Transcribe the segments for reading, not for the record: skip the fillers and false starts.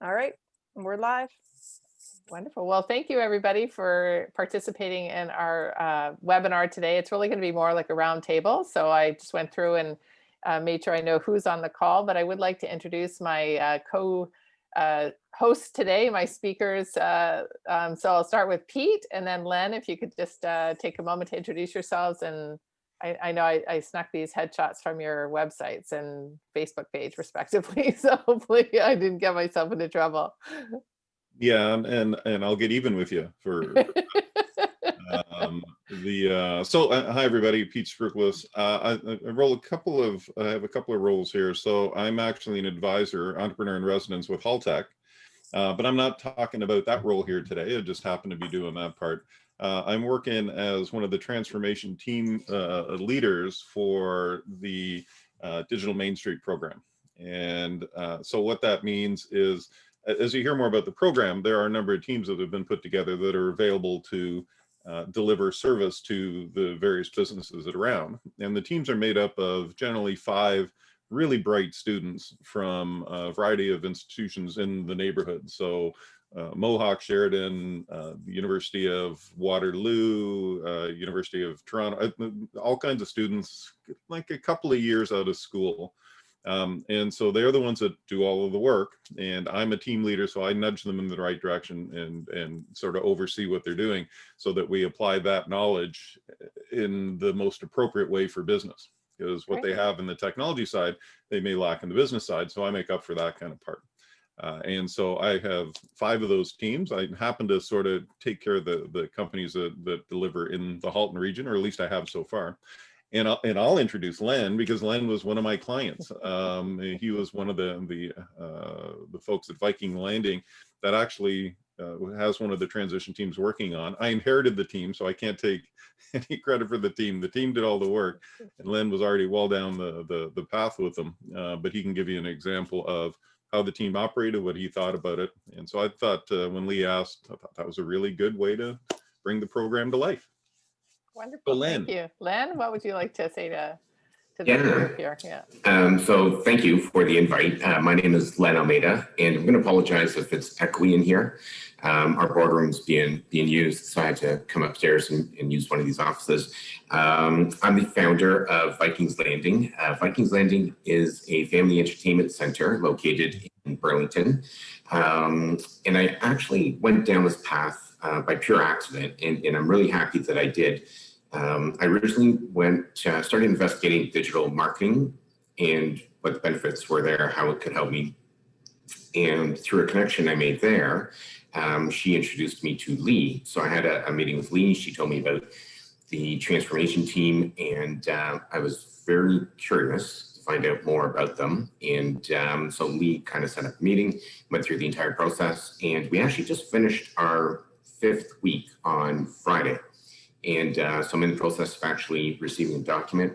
All right, we're live. Wonderful. Well, thank you everybody for participating in our webinar today. It's really going to be more like a round table. So I just went through and made sure I know who's on the call, but I would like to introduce my co-hosts today, my speakers. So I'll start with Pete and then Len, if you could just take a moment to introduce yourselves. And I know I snuck these headshots from your websites and Facebook page respectively. So hopefully I didn't get myself into trouble. Yeah, and I'll get even with you for hi everybody, Pete Spruklis. I have a couple of roles here. So I'm actually an advisor, entrepreneur in residence with Haltech, but I'm not talking about that role here today. I just happen to be doing that part. I'm working as one of the transformation team leaders for the Digital Main Street program. And so what that means is, as you hear more about the program, there are a number of teams that have been put together that are available to deliver service to the various businesses that are around. And the teams are made up of generally 5 really bright students from a variety of institutions in the neighborhood. So Mohawk, Sheridan, the University of Waterloo, University of Toronto, all kinds of students, like a couple of years out of school. And so they're the ones that do all of the work, and I'm a team leader, so I nudge them in the right direction and sort of oversee what they're doing so that we apply that knowledge in the most appropriate way for business. Because what they have in the technology side, they may lack in the business side, so I make up for that kind of part. And so I have 5 of those teams. I happen to sort of take care of the companies that deliver in the Halton region, or at least I have so far. And I'll introduce Len, because Len was one of my clients. He was one of the folks at Viking Landing that actually has one of the transition teams working on. I inherited the team, so I can't take any credit for the team. The team did all the work, and Len was already well down the path with them. But he can give you an example of how the team operated, what he thought about it. And so I thought when Lee asked, I thought that was a really good way to bring the program to life. Wonderful. So, thank you. Len, what would you like to say to the group here? So thank you for the invite. My name is Len Almeida, and I'm going to apologize if it's echoey in here. Our boardroom's being used, so I had to come upstairs and use one of these offices. I'm the founder of Vikings Landing. Vikings Landing is a family entertainment center located in Burlington. And I actually went down this path by pure accident, and I'm really happy that I did. I originally started investigating digital marketing and what the benefits were there, how it could help me. And through a connection I made there, she introduced me to Lee. So I had a meeting with Lee. She told me about the transformation team, and I was very curious to find out more about them. And so Lee kind of set up a meeting, went through the entire process, and we actually just finished our 5th week on Friday. And so I'm in the process of actually receiving a document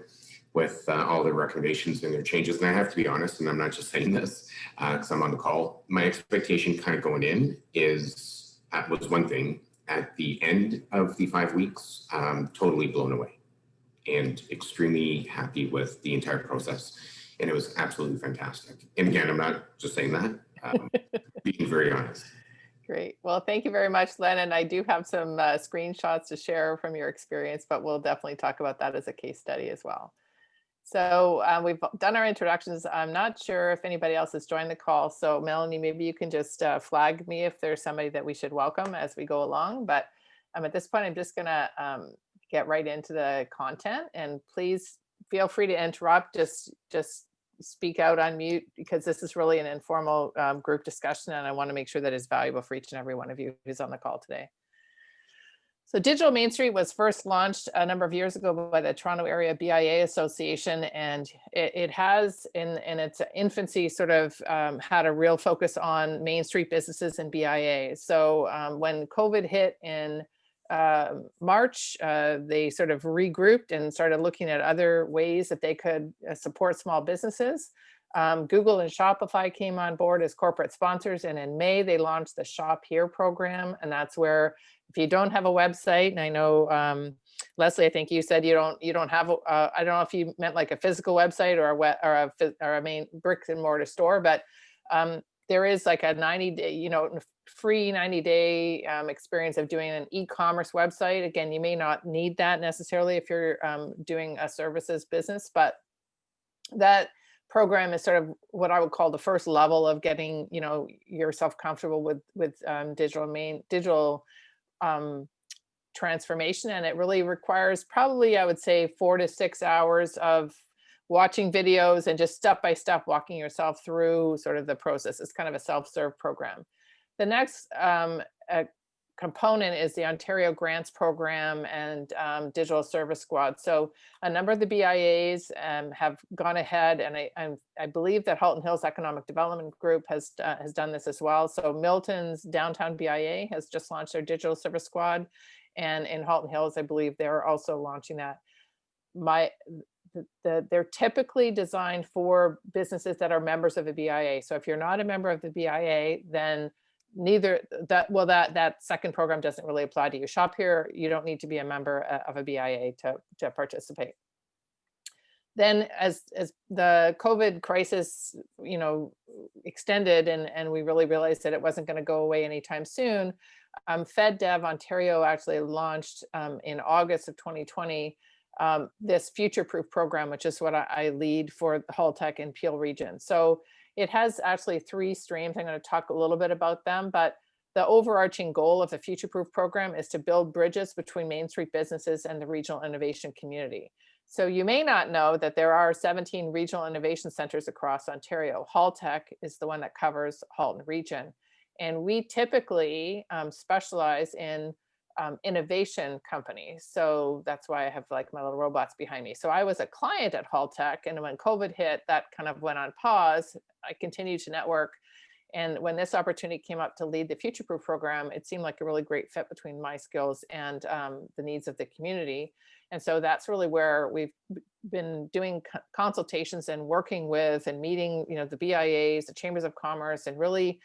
with all their recommendations and their changes. And I have to be honest, and I'm not just saying this because I'm on the call, my expectation kind of going in was one thing. At the end of the 5 weeks, totally blown away and extremely happy with the entire process. And it was absolutely fantastic. And again, I'm not just saying that, being very honest. Great. Well, thank you very much, Len. And I do have some screenshots to share from your experience, but we'll definitely talk about that as a case study as well. So we've done our introductions. I'm not sure if anybody else has joined the call. So Melanie, maybe you can just flag me if there's somebody that we should welcome as we go along. But at this point, I'm just going to get right into the content. And please feel free to interrupt. Just speak out on mute, because this is really an informal group discussion, and I want to make sure that it's valuable for each and every one of you who's on the call today. So Digital Main Street was first launched a number of years ago by the Toronto Area BIA Association, and it has in its infancy sort of had a real focus on Main Street businesses and BIA. So when COVID hit in March, they sort of regrouped and started looking at other ways that they could support small businesses. Google and Shopify came on board as corporate sponsors, and in May they launched the Shop Here program, and that's where if you don't have a website, and I know Leslie, I think you said you don't have I don't know if you meant like a physical website or a main bricks and mortar store, but there is like a 90-day, free 90-day experience of doing an e-commerce website. Again, you may not need that necessarily if you're doing a services business, but that program is sort of what I would call the first level of getting, yourself comfortable with digital transformation. And it really requires probably, I would say, 4 to 6 hours of watching videos and just step by step walking yourself through sort of the process. It's kind of a self-serve program. The next component is the Ontario Grants Program and Digital Service Squad. So a number of the BIAs have gone ahead, and I believe that Halton Hills Economic Development Group has done this as well. So Milton's Downtown BIA has just launched their Digital Service Squad, and in Halton Hills, I believe they're also launching that. They're typically designed for businesses that are members of the BIA. So if you're not a member of the BIA, then that second program doesn't really apply to you. Shop Here, you don't need to be a member of a BIA to participate. Then as the COVID crisis, extended and we really realized that it wasn't going to go away anytime soon, FedDev Ontario actually launched in August of 2020 this Futureproof program, which is what I lead for the Haltech and Peel region. So it has actually 3 streams. I'm going to talk a little bit about them, but the overarching goal of the Futureproof program is to build bridges between Main Street businesses and the regional innovation community. So you may not know that there are 17 regional innovation centers across Ontario. Haltech is the one that covers Halton region. And we typically specialize in innovation companies. So that's why I have like my little robots behind me. So I was a client at Haltech, and when COVID hit, that kind of went on pause. I continued to network. And when this opportunity came up to lead the Futureproof program, it seemed like a really great fit between my skills and the needs of the community. And so that's really where we've been doing consultations and working with and meeting, the BIAs, the chambers of commerce, and really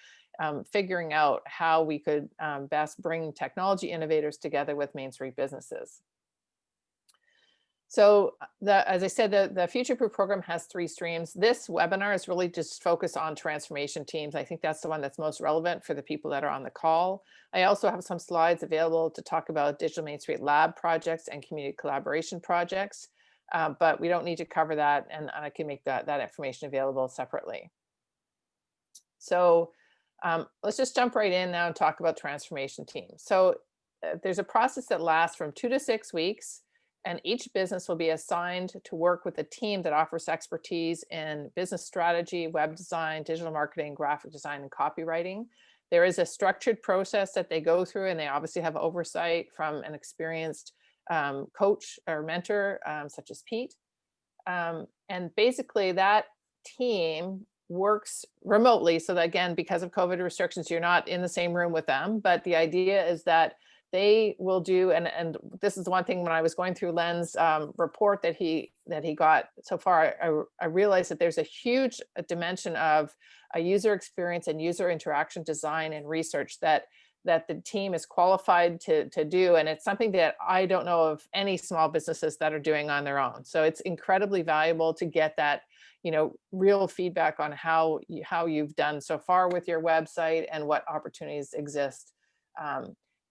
figuring out how we could best bring technology innovators together with Main Street businesses. So as I said, the Futureproof program has 3 streams. This webinar is really just focused on transformation teams. I think that's the one that's most relevant for the people that are on the call. I also have some slides available to talk about Digital Main Street Lab projects and community collaboration projects, but we don't need to cover that, and I can make that information available separately. So let's just jump right in now and talk about transformation teams. So there's a process that lasts from 2 to 6 weeks, and each business will be assigned to work with a team that offers expertise in business strategy, web design, digital marketing, graphic design, and copywriting. There is a structured process that they go through, and they obviously have oversight from an experienced coach or mentor, such as Pete. And basically that team works remotely. So that, again, because of COVID restrictions, you're not in the same room with them. But the idea is that they will do, and this is the one thing when I was going through Len's report that he got so far, I realized that there's a huge dimension of a user experience and user interaction design and research that the team is qualified to do. And it's something that I don't know of any small businesses that are doing on their own. So it's incredibly valuable to get that, real feedback on how you've done so far with your website and what opportunities exist.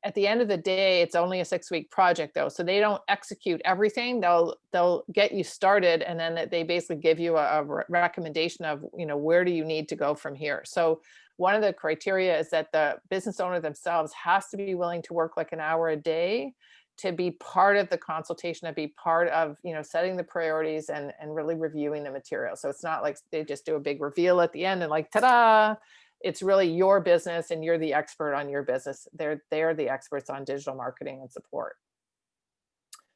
At the end of the day, it's only a 6-week project though. So they don't execute everything. They'll get you started, and then they basically give you a recommendation of, where do you need to go from here. So one of the criteria is that the business owner themselves has to be willing to work like an hour a day to be part of the consultation, to be part of, setting the priorities and really reviewing the material. So it's not like they just do a big reveal at the end and like, ta-da. It's really your business, and you're the expert on your business. They're the experts on digital marketing and support.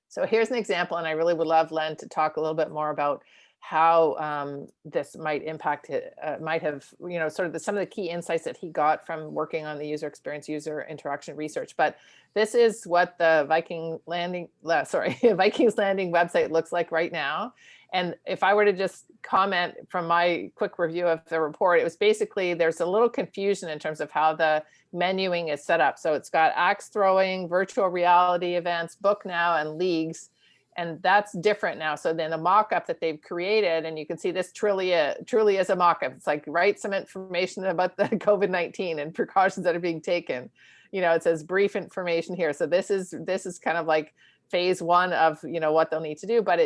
So here's an example, and I really would love Len to talk a little bit more about how this might impact it, might have, sort of some of the key insights that he got from working on the user experience, user interaction research. But this is what the Vikings Landing website looks like right now. And if I were to just comment from my quick review of the report, it was basically, there's a little confusion in terms of how the menuing is set up. So it's got axe throwing, virtual reality events, book now, and leagues. And that's different now. So then the mock-up that they've created, and you can see this truly is a mock-up. It's like, write some information about the COVID-19 and precautions that are being taken. You know, it says brief information here. So this is kind of like phase one of, you know, what they'll need to do, but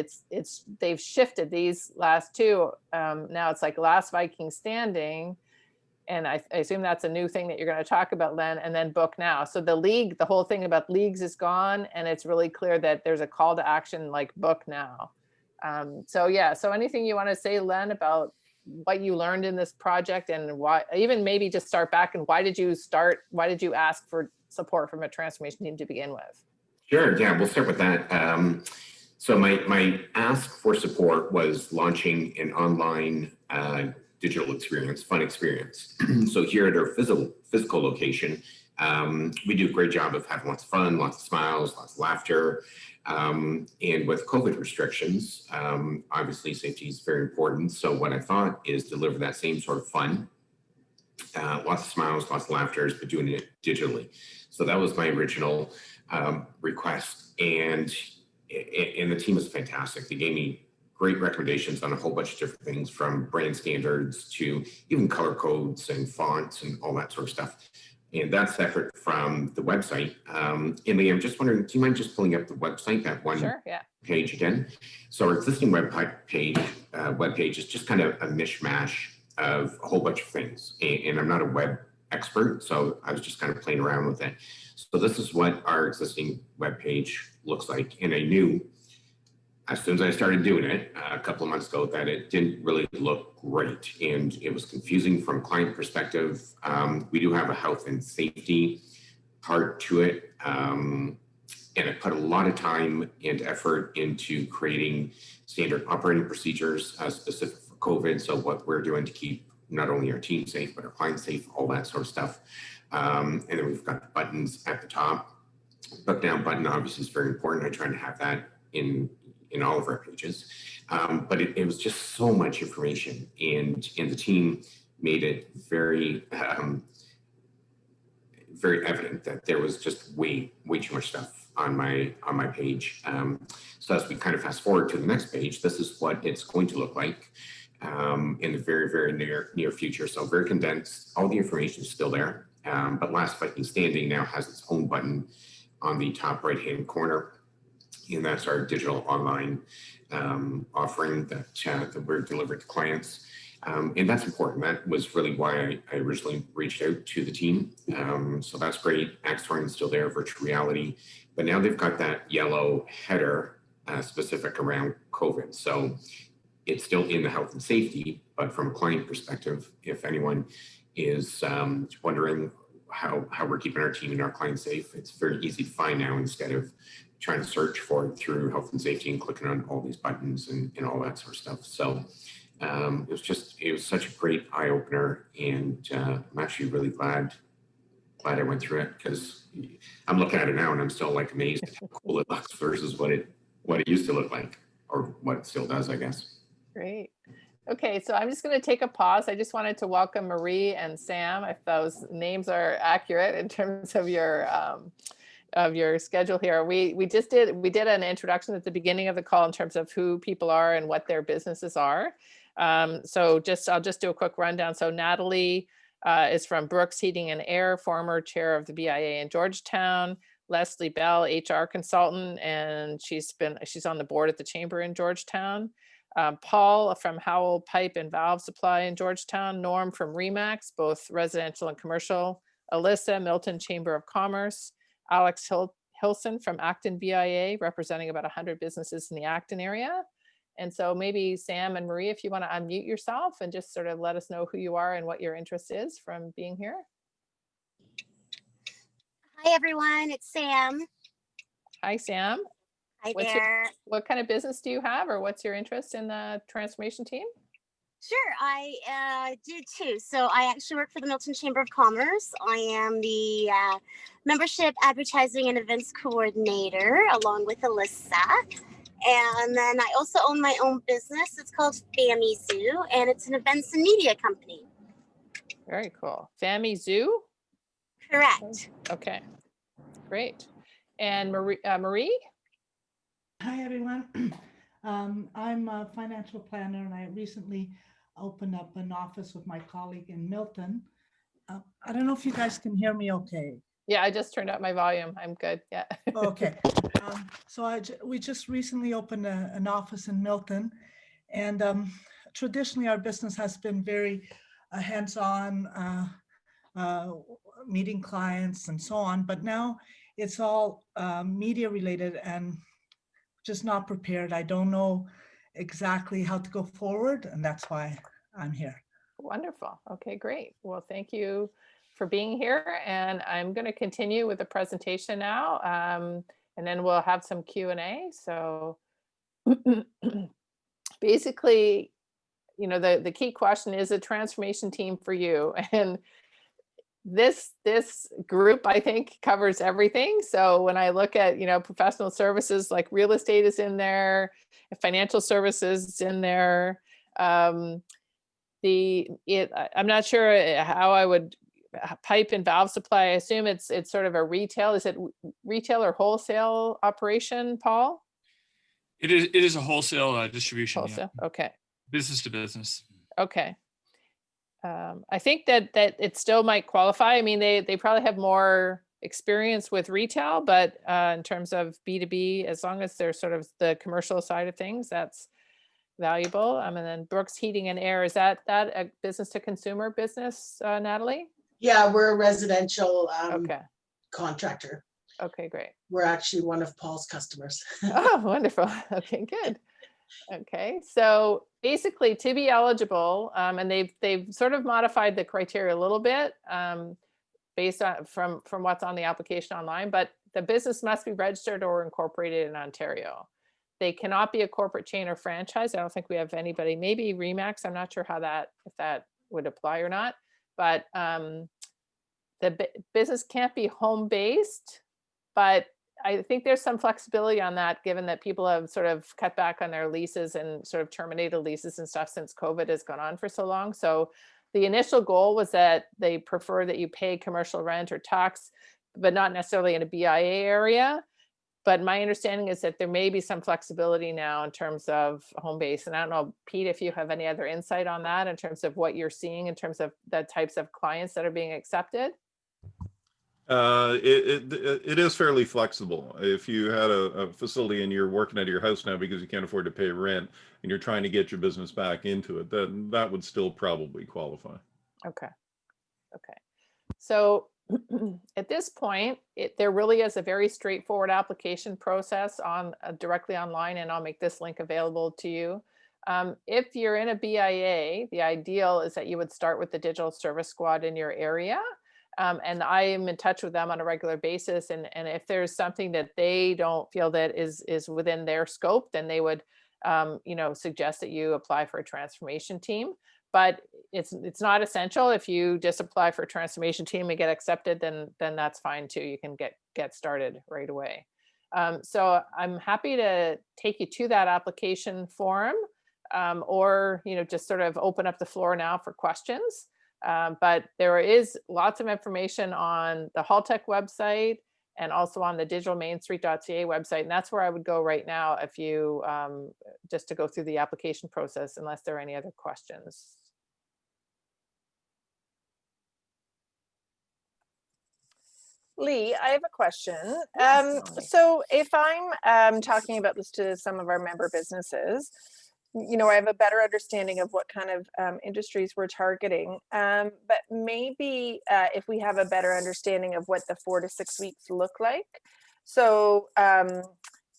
they've shifted these last two. Now it's like last Viking standing. And I assume that's a new thing that you're going to talk about, Len, and then book now. So the whole thing about leagues is gone, and it's really clear that there's a call to action like book now. So yeah, so anything you want to say, Len, about what you learned in this project, and why, even maybe just start back, and why did you ask for support from a transformation team to begin with? Sure, yeah, we'll start with that. So my ask for support was launching an online digital experience, fun experience. So here at our physical location, we do a great job of having lots of fun, lots of smiles, lots of laughter. And with COVID restrictions, obviously safety is very important. So what I thought is deliver that same sort of fun, lots of smiles, lots of laughter, but doing it digitally. So that was my original request. And the team is fantastic. They gave me great recommendations on a whole bunch of different things, from brand standards to even color codes and fonts and all that sort of stuff. And that's separate from the website. Emily, I'm just wondering, do you mind just pulling up the website, that one Sure, yeah. page again? So our existing web page is just kind of a mishmash of a whole bunch of things. And I'm not a web expert, so I was just kind of playing around with it. So this is what our existing web page looks like. And I knew as soon as I started doing it a couple of months ago that it didn't really look great, and it was confusing from a client perspective. We do have a health and safety part to it, and I put a lot of time and effort into creating standard operating procedures specific for COVID. So what we're doing to keep not only our team safe, but our clients safe, all that sort of stuff. And then we've got buttons at the top. Book now button obviously is very important. I try to have that in all of our pages, but it was just so much information, and the team made it very very evident that there was just way too much stuff on my page. So as we kind of fast forward to the next page, this is what it's going to look like in the very near future. So very condensed. All the information is still there, but Last Viking Standing now has its own button on the top right hand corner. And that's our digital online offering that we're delivering to clients. And that's important. That was really why I originally reached out to the team. So that's great. Axtorn is still there, virtual reality. But now they've got that yellow header specific around COVID. So it's still in the health and safety, but from a client perspective, if anyone is wondering how we're keeping our team and our clients safe, it's very easy to find now, instead of trying to search for it through health and safety and clicking on all these buttons and all that sort of stuff. So it was such a great eye opener, and I'm actually really glad I went through it, because I'm looking at it now and I'm still like amazed at how cool it looks versus what it used to look like, or what it still does, I guess. Great. Okay, so I'm just going to take a pause. I just wanted to welcome Marie and Sam, if those names are accurate in terms of your schedule here. We did an introduction at the beginning of the call in terms of who people are and what their businesses are. So I'll just do a quick rundown. So Natalie is from Brooks Heating and Air, former chair of the BIA in Georgetown. Leslie Bell, HR consultant, and she's on the board at the Chamber in Georgetown. Paul from Howell Pipe and Valve Supply in Georgetown. Norm from Remax, both residential and commercial. Alyssa, Milton Chamber of Commerce. Alex Hilson from Acton BIA, representing about 100 businesses in the Acton area. And so maybe Sam and Marie, if you want to unmute yourself and just sort of let us know who you are and what your interest is from being here. Hi, everyone. It's Sam. Hi, Sam. Hi there. What kind of business do you have, or what's your interest in the transformation team? Sure, I do too. So I actually work for the Milton Chamber of Commerce. I am the membership advertising and events coordinator, along with Alyssa. And then I also own my own business. It's called Family Zoo, and it's an events and media company. Very cool. Family Zoo? Correct. Okay, great. And Marie? Hi, everyone. I'm a financial planner, and I recently opened up an office with my colleague in Milton. I don't know if you guys can hear me okay. Yeah, I just turned up my volume. I'm good. Yeah. Okay. So we just recently opened an office in Milton, and traditionally our business has been very hands-on, meeting clients and so on, but now it's all media related and just not prepared. I don't know exactly how to go forward, and that's why I'm here. Wonderful. Okay, great. Well, thank you for being here. And I'm going to continue with the presentation now, and then we'll have some Q&A. So basically, you know, the key question is a transformation team for you. And this group, I think, covers everything. So when I look at, you know, professional services, like real estate is in there, financial services is in there. I'm not sure how I would pipe and valve supply. I assume it's sort of a retail. Is it retail or wholesale operation, Paul? It is a wholesale distribution. Wholesale. Yeah. Okay. Business to business. Okay. I think that it still might qualify. I mean, they probably have more experience with retail, but in terms of B2B, as long as they're sort of the commercial side of things, that's valuable. And then Brooks Heating and Air, is that a business to consumer business, Natalie? Yeah, we're a residential Okay. contractor. Okay, great. We're actually one of Paul's customers. Oh, wonderful. Okay, good. Okay, so basically to be eligible, and they've sort of modified the criteria a little bit based on from what's on the application online, but the business must be registered or incorporated in Ontario. They cannot be a corporate chain or franchise. I don't think we have anybody, maybe Remax. I'm not sure how if that would apply or not, but the business can't be home-based, but I think there's some flexibility on that, given that people have sort of cut back on their leases and sort of terminated leases and stuff since COVID has gone on for so long. So the initial goal was that they prefer that you pay commercial rent or tax, but not necessarily in a BIA area. But my understanding is that there may be some flexibility now in terms of home base. And I don't know, Pete, if you have any other insight on that in terms of what you're seeing in terms of the types of clients that are being accepted. It is fairly flexible. If you had a facility and you're working out of your house now because you can't afford to pay rent and you're trying to get your business back into it, that would still probably qualify. Okay. Okay. So at this point, there really is a very straightforward application process on directly online, and I'll make this link available to you. If you're in a BIA, the ideal is that you would start with the digital service squad in your area. And I am in touch with them on a regular basis. And if there's something that they don't feel that is within their scope, then they would, suggest that you apply for a transformation team. But it's not essential. If you just apply for a transformation team and get accepted, then that's fine too. You can get started right away. So I'm happy to take you to that application form, or just sort of open up the floor now for questions. But there is lots of information on the Haltech website and also on the digitalmainstreet.ca website. And that's where I would go right now if you, just to go through the application process, unless there are any other questions. Lee, I have a question. Yes, So if I'm talking about this to some of our member businesses, I have a better understanding of what kind of industries we're targeting. But maybe if we have a better understanding of what the 4 to 6 weeks look like. So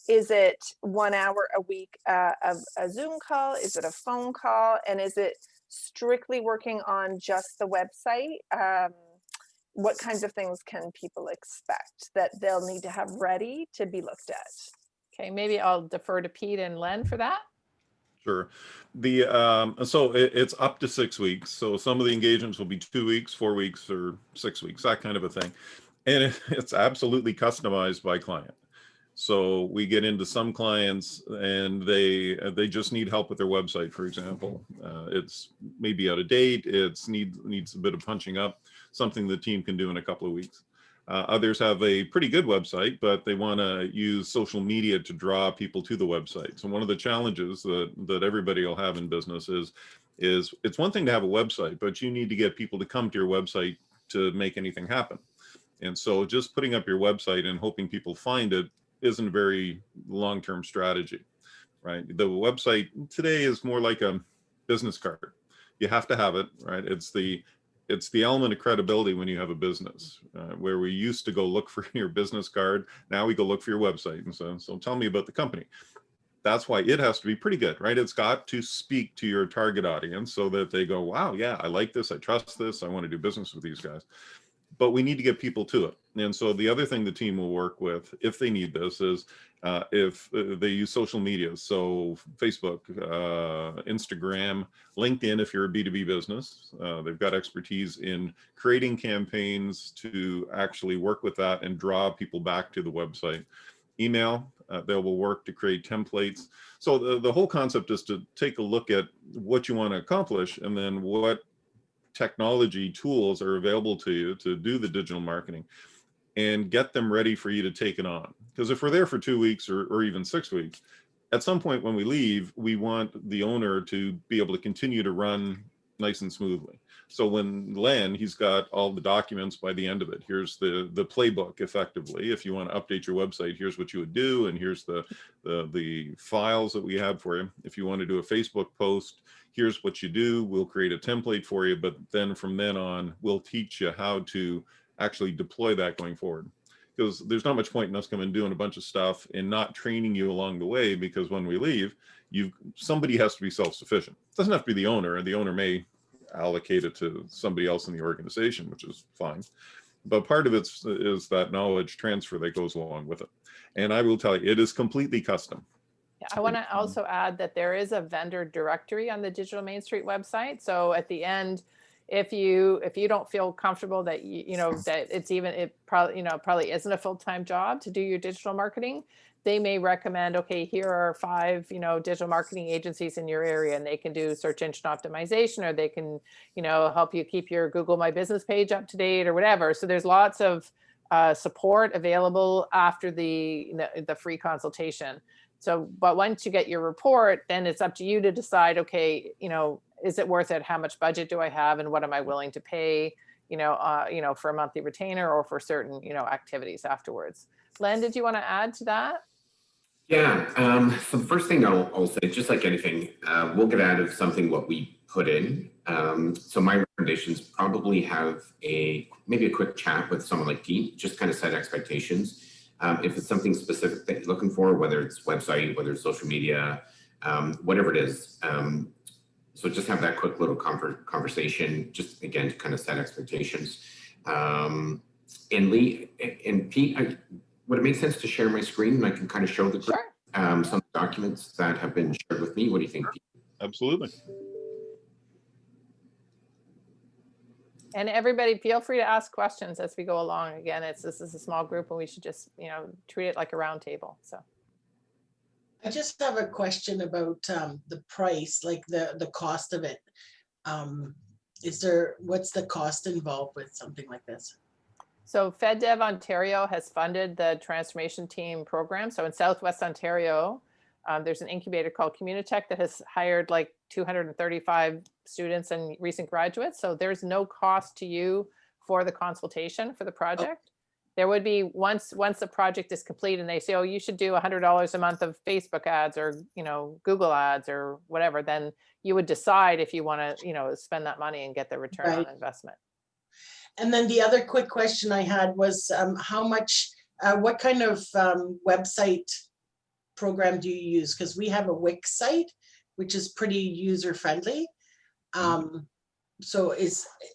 is it 1 hour a week of a Zoom call? Is it a phone call? And is it strictly working on just the website? What kinds of things can people expect that they'll need to have ready to be looked at? Okay, maybe I'll defer to Pete and Len for that. Sure. So it's up to 6 weeks. So some of the engagements will be 2 weeks, 4 weeks, or 6 weeks, that kind of a thing. And it's absolutely customized by client. So we get into some clients and they just need help with their website, for example. It's maybe out of date. It needs a bit of punching up, something the team can do in a couple of weeks. Others have a pretty good website, but they want to use social media to draw people to the website. So one of the challenges that everybody will have in business is it's one thing to have a website, but you need to get people to come to your website to make anything happen. And so just putting up your website and hoping people find it isn't a very long-term strategy, right? The website today is more like a business card. You have to have it, right? It's the element of credibility when you have a business, where we used to go look for your business card. Now we go look for your website. And so tell me about the company. That's why it has to be pretty good, right? It's got to speak to your target audience so that they go, wow, yeah, I like this. I trust this. I want to do business with these guys. But we need to get people to it. And so the other thing the team will work with, if they need this, is if they use social media. So Facebook, Instagram, LinkedIn, if you're a B2B business, they've got expertise in creating campaigns to actually work with that and draw people back to the website. Email, they will work to create templates. So the whole concept is to take a look at what you want to accomplish and then what technology tools are available to you to do the digital marketing and get them ready for you to take it on. Because if we're there for 2 weeks or even 6 weeks, at some point when we leave, we want the owner to be able to continue to run nice and smoothly. So when Len, he's got all the documents by the end of it. Here's the playbook effectively. If you want to update your website, here's what you would do. And here's the files that we have for you. If you want to do a Facebook post, here's what you do. We'll create a template for you. But then from then on, we'll teach you how to actually deploy that going forward. Because there's not much point in us coming and doing a bunch of stuff and not training you along the way, because when we leave, somebody has to be self-sufficient. It doesn't have to be the owner, and the owner may allocate it to somebody else in the organization, which is fine. But part of it is that knowledge transfer that goes along with it. And I will tell you, it is completely custom. Yeah, I want to also add that there is a vendor directory on the Digital Main Street website. So at the end, if you don't feel comfortable that that it probably isn't a full-time job to do your digital marketing, they may recommend, okay, here are 5 digital marketing agencies in your area, and they can do search engine optimization, or they can help you keep your Google My Business page up to date or whatever. So there's lots of support available after the free consultation. So, but once you get your report, then it's up to you to decide, okay, is it worth it? How much budget do I have, and what am I willing to pay, for a monthly retainer or for certain, activities afterwards. Len, did you want to add to that? Yeah. So the first thing I'll say, just like anything, we'll get out of something what we put in. So my recommendations probably have maybe a quick chat with someone like Pete, just kind of set expectations. If it's something specific that you're looking for, whether it's website, whether it's social media, whatever it is. So just have that quick little conversation, just again, to kind of set expectations. And Lee and Pete, would it make sense to share my screen and I can kind of show the group some documents that have been shared with me? What do you think, Pete? Absolutely. And everybody, feel free to ask questions as we go along. Again, this is a small group, and we should just treat it like a round table. So I just have a question about the price, like the cost of it. What's the cost involved with something like this? So FedDev Ontario has funded the transformation team program. So in Southwest Ontario, there's an incubator called Communitech that has hired like 235 students and recent graduates. So there's no cost to you for the consultation for the project. There would be once the project is complete and they say, oh, you should do $100 a month of Facebook ads or Google ads or whatever, then you would decide if you want to spend that money and get the return on investment. And then the other quick question I had was how much, what kind of website program do you use? Because we have a Wix site, which is pretty user friendly. So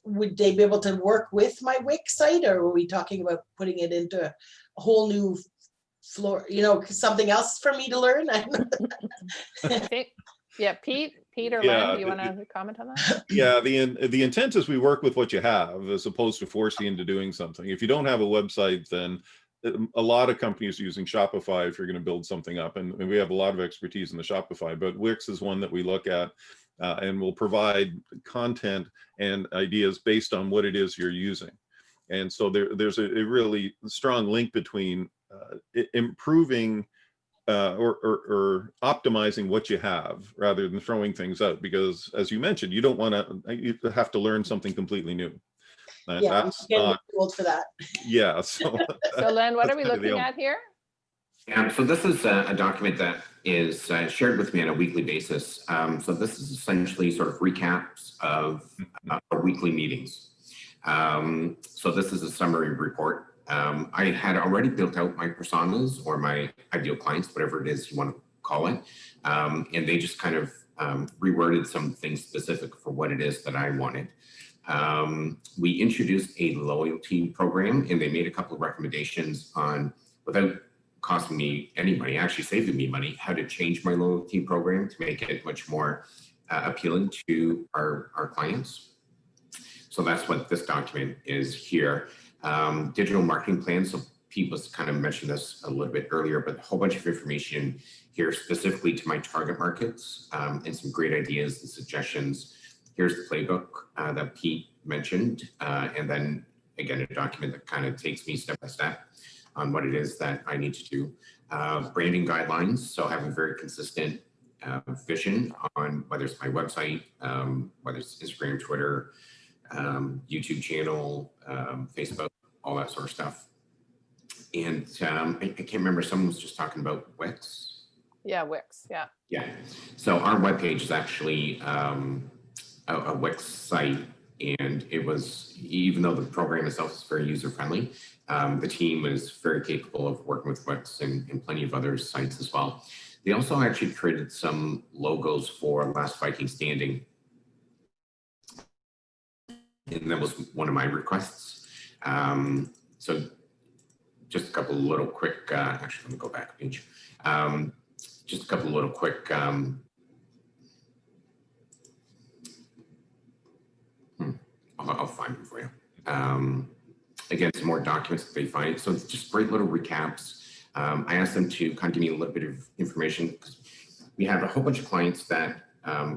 would they be able to work with my Wix site, or are we talking about putting it into a whole new floor, something else for me to learn? Yeah, Pete or Len, do you want to comment on that? Yeah, the intent is we work with what you have as opposed to force you into doing something. If you don't have a website, then a lot of companies are using Shopify if you're going to build something up, and we have a lot of expertise in the Shopify, but Wix is one that we look at and will provide content and ideas based on what it is you're using. And so there's a really strong link between improving or optimizing what you have rather than throwing things out, because as you mentioned, you don't want to, you have to learn something completely new. Yeah, I'm That's getting not, too old for that. yeah. So, So Len, what that's are we kind of the looking only- at here? So this is a document that is shared with me on a weekly basis. So this is essentially sort of recaps of our weekly meetings. So this is a summary report. I had already built out my personas or my ideal clients, whatever it is you want to call it. And they just kind of reworded some things specific for what it is that I wanted. We introduced a loyalty program, and they made a couple of recommendations on, without costing me any money, actually saving me money, how to change my loyalty program to make it much more appealing to our clients. So that's what this document is here. Digital marketing plans. So Pete was kind of mentioned this a little bit earlier, but a whole bunch of information here specifically to my target markets, and some great ideas and suggestions. Here's the playbook that Pete mentioned. And then again, a document that kind of takes me step by step on what it is that I need to do. Branding guidelines. So having very consistent vision on whether it's my website, whether it's Instagram, Twitter, YouTube channel, Facebook, all that sort of stuff. And I can't remember, someone was just talking about Wix. Yeah, Wix, yeah. Yeah, so our webpage is actually a Wix site, and it was, even though the program itself is very user-friendly, the team is very capable of working with Wix and plenty of other sites as well. They also actually created some logos for Last Viking Standing, and that was one of my requests. So just a couple of little quick, actually, let me go back a page. Just a couple of little quick, I'll find them for you. Again, some more documents that they find. So it's just great little recaps. I asked them to kind of give me a little bit of information, because we have a whole bunch of clients that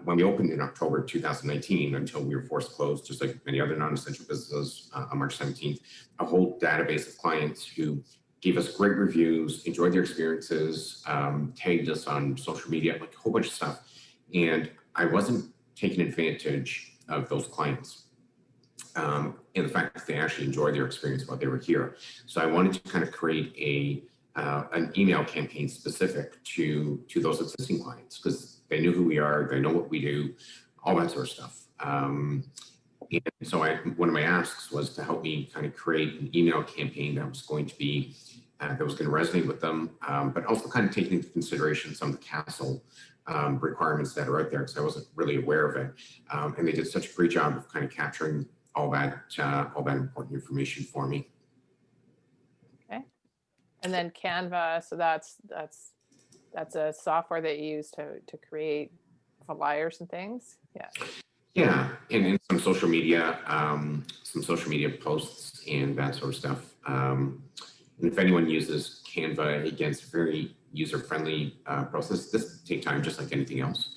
when we opened in October 2019, until we were forced to close, just like many other non-essential businesses on March 17th, a whole database of clients who gave us great reviews, enjoyed their experiences, tagged us on social media, like a whole bunch of stuff. And I wasn't taking advantage of those clients. And the fact that they actually enjoyed their experience while they were here. So I wanted to kind of create an email campaign specific to those existing clients, because they knew who we are, they know what we do, all that sort of stuff. And so one of my asks was to help me kind of create an email campaign that was going to be, that was going to resonate with them, but also kind of taking into consideration some of the CASL requirements that are out there, because I wasn't really aware of it. And they did such a great job of kind of capturing all that important information for me. Okay. And then Canva, so that's a software that you use to create flyers and things. Yeah. Yeah, and some social media posts and that sort of stuff. And if anyone uses Canva, again, it's a very user-friendly process. This takes time, just like anything else.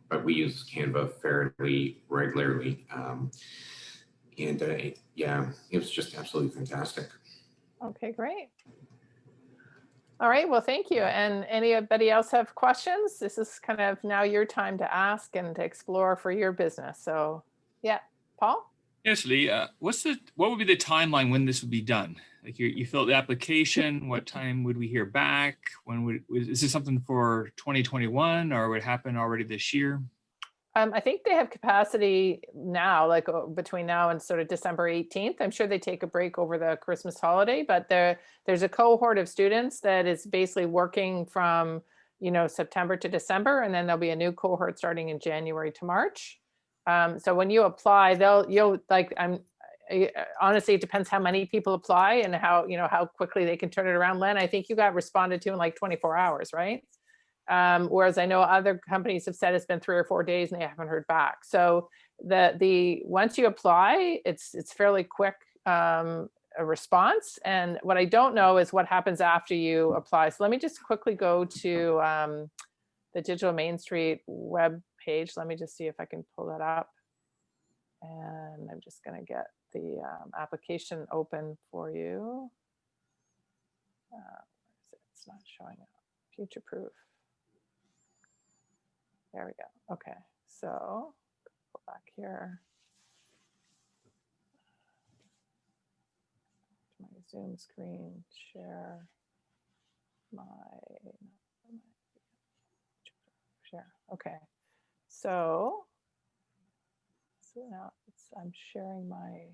But we use Canva fairly regularly. Yeah, it was just absolutely fantastic. Okay, great. All right, well, thank you. And anybody else have questions? This is kind of now your time to ask and to explore for your business. So yeah, Paul? Yes, Lee, what would be the timeline when this would be done? Like you filled the application, what time would we hear back? Is this something for 2021 or would it happen already this year? I think they have capacity now, like between now and sort of December 18th. I'm sure they take a break over the Christmas holiday, but there's a cohort of students that is basically working from, September to December, and then there'll be a new cohort starting in January to March. So when you apply, honestly, it depends how many people apply and how quickly they can turn it around. Len, I think you got responded to in like 24 hours, right? Whereas I know other companies have said it's been 3 or 4 days and they haven't heard back. So once you apply, it's fairly quick a response. And what I don't know is what happens after you apply. So let me just quickly go to the Digital Main Street web page. Let me just see if I can pull that up. And I'm just going to get the application open for you. It's not showing up. Futureproof. There we go. Okay, so go back here. My Zoom screen, share share. Okay, so now I'm sharing my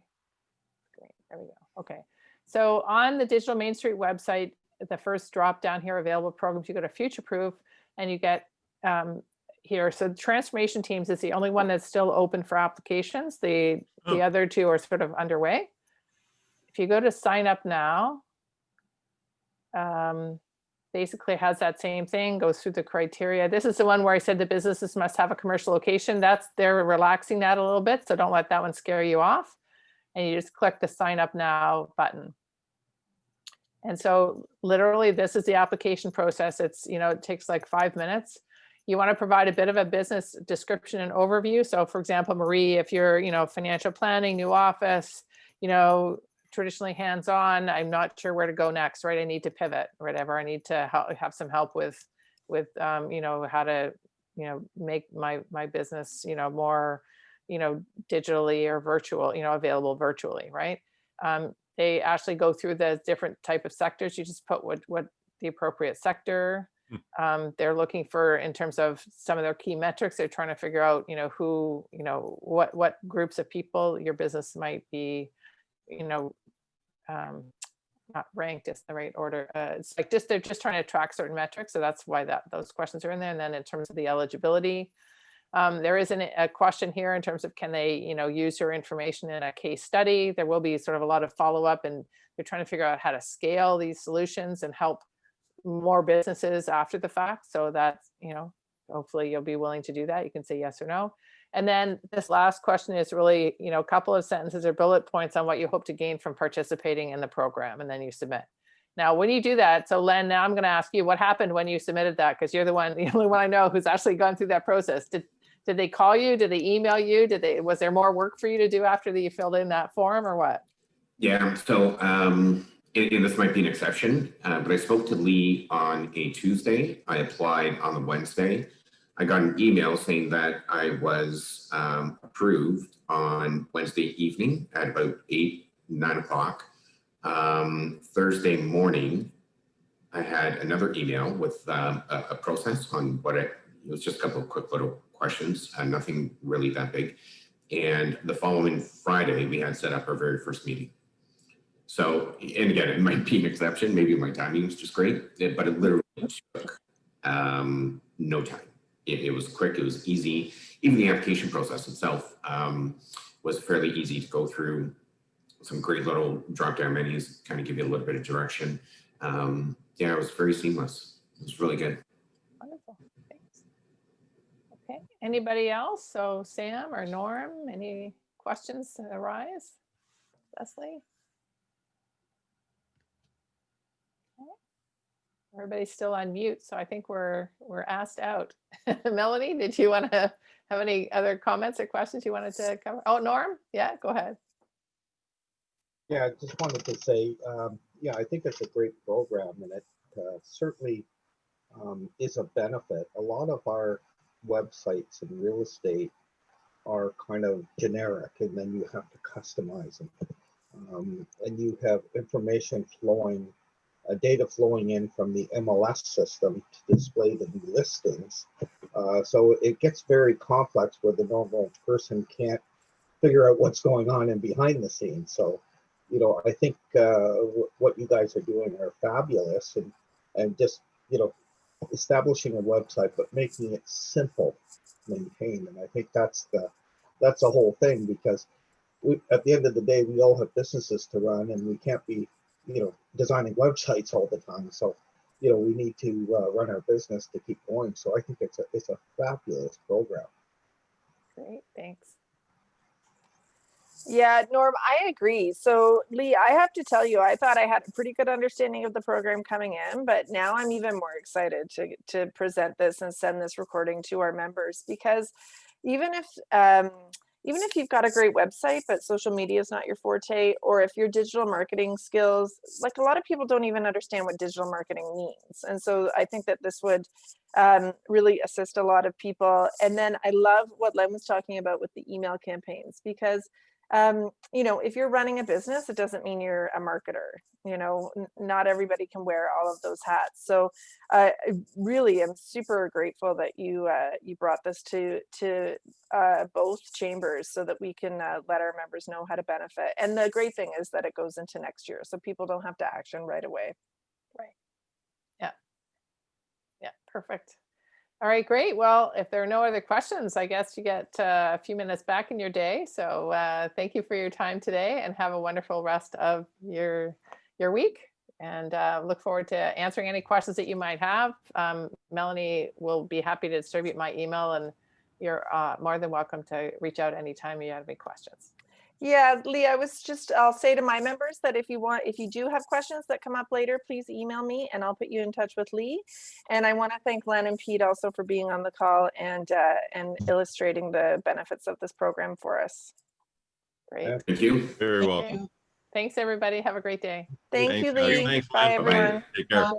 screen. There we go. Okay, so on the Digital Main Street website, the first drop down here, available programs, you go to Futureproof, and you get here. So the transformation teams is the only one that's still open for applications. The other two are sort of underway. If you go to sign up now, basically has that same thing, goes through the criteria. This is the one where I said the businesses must have a commercial location. They're relaxing that a little bit, so don't let that one scare you off. And you just click the sign up now button. And so literally this is the application process. It's, it takes like 5 minutes. You want to provide a bit of a business description and overview. So for example, Marie, if you're, financial planning, new office, traditionally hands-on, I'm not sure where to go next, right? I need to pivot or whatever. I need to have some help with how to, make my business, more, digitally or virtual, available virtually, right? They actually go through the different type of sectors. You just put what the appropriate sector. They're looking for, in terms of some of their key metrics, they're trying to figure out, who, what groups of people your business might be, not ranked is the right order. It's like they're just trying to track certain metrics. So that's why those questions are in there. And then in terms of the eligibility, there is a question here in terms of, can they, use your information in a case study? There will be sort of a lot of follow-up, and they're trying to figure out how to scale these solutions and help more businesses after the fact. So that's, hopefully you'll be willing to do that. You can say yes or no. And then this last question is really, a couple of sentences or bullet points on what you hope to gain from participating in the program, and then you submit. Now, when you do that, so Len, now I'm going to ask you what happened when you submitted that, because you're the only one I know who's actually gone through that process. Did they call you? Did they email you? Was there more work for you to do after you filled in that form, or what? Yeah, so and this might be an exception, but I spoke to Lee on a Tuesday. I applied on the Wednesday. I got an email saying that I was approved on Wednesday evening at about 9 o'clock. Thursday morning, I had another email with a process on it was just a couple of quick little questions, nothing really that big. And the following Friday, we had set up our very first meeting. So, and again, it might be an exception. Maybe my timing was just great, but it literally took no time. It was quick, it was easy. Even the application process itself was fairly easy to go through. Some great little drop-down menus, kind of give you a little bit of direction. Yeah, it was very seamless. It was really good. Wonderful, thanks. Okay, anybody else? So Sam or Norm, any questions arise? Leslie? Everybody's still on mute, so I think we're asked out. Melanie, did you want to have any other comments or questions you wanted to cover? Oh, Norm, yeah, go ahead. Yeah, I just wanted to say, yeah, I think it's a great program, and it certainly is a benefit. A lot of our websites in real estate are kind of generic, and then you have to customize them. And you have information flowing, data flowing in from the MLS system to display the new listings. So it gets very complex where the normal person can't figure out what's going on in behind the scenes. So, I think what you guys are doing are fabulous, and just, establishing a website, but making it simple to maintain. And I think that's the whole thing, because at the end of the day, we all have businesses to run, and we can't be, designing websites all the time. So, we need to run our business to keep going. So I think it's a fabulous program. Great, thanks. Yeah, Norm, I agree. So Lee, I have to tell you, I thought I had a pretty good understanding of the program coming in, but now I'm even more excited to present this and send this recording to our members, because even if, even if you've got a great website, but social media is not your forte, or if your digital marketing skills, like a lot of people don't even understand what digital marketing means. And so I think that this would really assist a lot of people. And then I love what Len was talking about with the email campaigns, because you know, if you're running a business, it doesn't mean you're a marketer. You know, not everybody can wear all of those hats. So I really am super grateful that you brought this to both chambers so that we can let our members know how to benefit. And the great thing is that it goes into next year, so people don't have to action right away. Right. Yeah. Yeah, perfect. All right, great. Well, if there are no other questions, I guess you get a few minutes back in your day. So thank you for your time today, and have a wonderful rest of your week. And look forward to answering any questions that you might have. Melanie will be happy to distribute my email, and you're more than welcome to reach out anytime you have any questions. Yeah, Lee, I'll say to my members that if you do have questions that come up later, please email me and I'll put you in touch with Lee. And I want to thank Len and Pete also for being on the call and illustrating the benefits of this program for us. Great. Thank you. Very Thank welcome. you. Thanks, everybody. Have a great day. Thank Thanks, you, guys. Lee. Thanks, Bye, Len. Bye-bye. everyone. Take care.